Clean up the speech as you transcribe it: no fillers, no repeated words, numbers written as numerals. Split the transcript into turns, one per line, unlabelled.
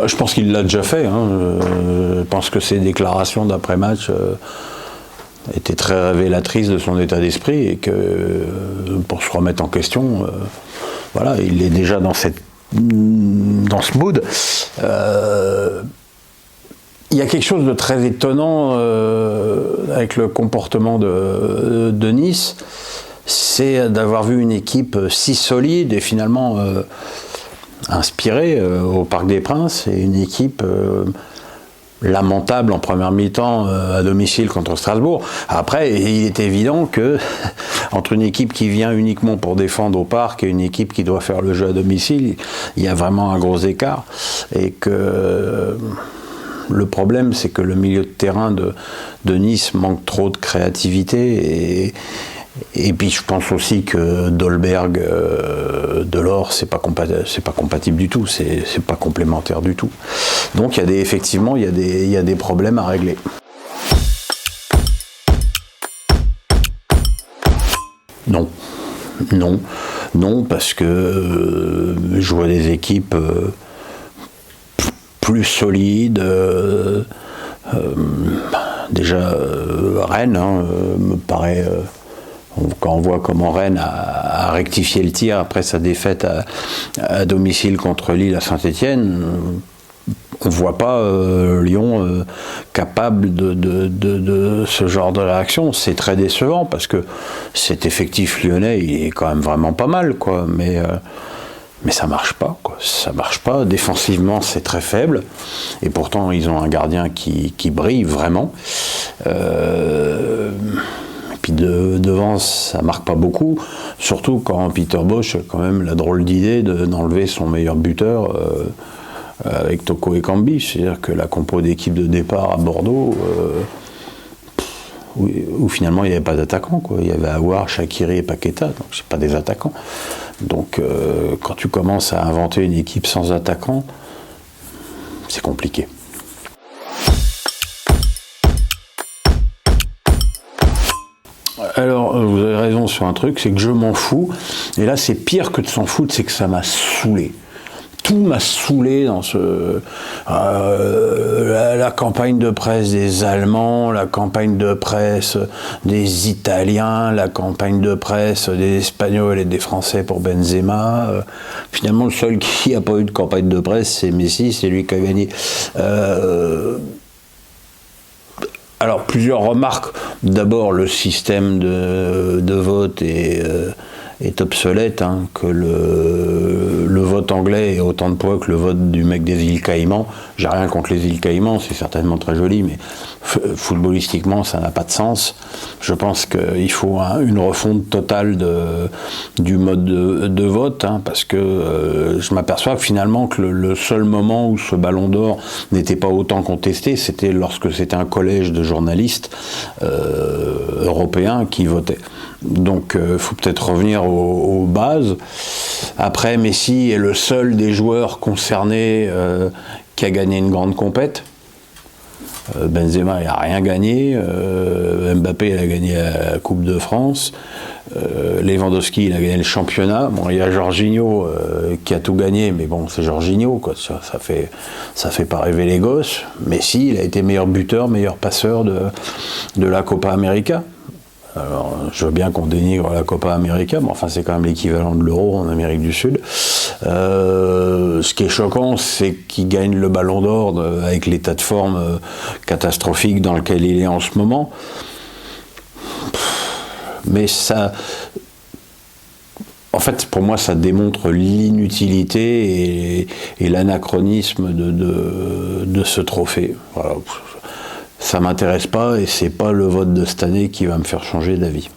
Je pense qu'il l'a déjà fait. Je pense que ses déclarations d'après-match étaient très révélatrices de son état d'esprit et que pour se remettre en question, voilà, il est déjà dans ce mood. Il y a quelque chose de très étonnant avec le comportement de Nice, c'est d'avoir vu une équipe si solide et finalement inspirée au Parc des Princes, et une équipe lamentable en première mi-temps à domicile contre Strasbourg. Après, il est évident que entre une équipe qui vient uniquement pour défendre au Parc et une équipe qui doit faire le jeu à domicile, il y a vraiment un gros écart, et que le problème, c'est que le milieu de terrain de Nice manque trop de créativité, et puis je pense aussi que Dolberg, Delors, c'est pas compatible du tout, c'est pas complémentaire du tout. Donc effectivement, il y a des problèmes à régler. Non, parce que je vois des équipes plus solides. Déjà Rennes me paraît, quand on voit comment Rennes a rectifié le tir après sa défaite à domicile contre Lille à Saint-Étienne, on ne voit pas Lyon capable de ce genre de réaction. C'est très décevant parce que cet effectif lyonnais, il est quand même vraiment pas mal, quoi. Mais ça marche pas, quoi. Ça marche pas. Défensivement, c'est très faible. Et pourtant, ils ont un gardien qui brille vraiment. Et puis devant, ça marque pas beaucoup. Surtout quand Peter Bosz a quand même la drôle d'idée d'enlever son meilleur buteur avec Toko Ekambi. C'est-à-dire que la compo d'équipe de départ à Bordeaux, où finalement il n'y avait pas d'attaquants, quoi. Il y avait Aouar, Shaqiri et Paqueta, donc c'est pas des attaquants. Donc quand tu commences à inventer une équipe sans attaquants, c'est compliqué. Alors vous avez raison sur un truc, c'est que je m'en fous, et là c'est pire que de s'en foutre, c'est que ça m'a saoulé. Tout m'a saoulé dans la campagne de presse des Allemands, la campagne de presse des Italiens, la campagne de presse des Espagnols et des Français pour Benzema. Finalement, le seul qui n'a pas eu de campagne de presse, c'est Messi, c'est lui qui a gagné. Alors, plusieurs remarques. D'abord, le système de vote est obsolète, que le vote anglais ait autant de poids que le vote du mec des îles Caïmans. J'ai rien contre les îles Caïmans, c'est certainement très joli, mais footballistiquement, ça n'a pas de sens. Je pense qu'il faut une refonte totale du mode de vote, parce que je m'aperçois finalement que le seul moment où ce ballon d'or n'était pas autant contesté, c'était lorsque c'était un collège de journalistes européens qui votaient. Donc il faut peut-être revenir aux bases. Après, Messi est le seul des joueurs concernés qui a gagné une grande compète. Benzema, il n'a rien gagné. Mbappé, il a gagné la Coupe de France. Lewandowski, il a gagné le championnat. Bon, il y a Jorginho qui a tout gagné, mais bon, c'est Jorginho, quoi. Ça fait pas rêver les gosses. Messi, il a été meilleur buteur, meilleur passeur de la Copa América. Alors, je veux bien qu'on dénigre la Copa América, mais enfin, c'est quand même l'équivalent de l'Euro en Amérique du Sud. Ce qui est choquant, c'est qu'il gagne le Ballon d'Or avec l'état de forme catastrophique dans lequel il est en ce moment. Mais ça... En fait, pour moi, ça démontre l'inutilité et l'anachronisme de ce trophée. Voilà. Ça m'intéresse pas et c'est pas le vote de cette année qui va me faire changer d'avis.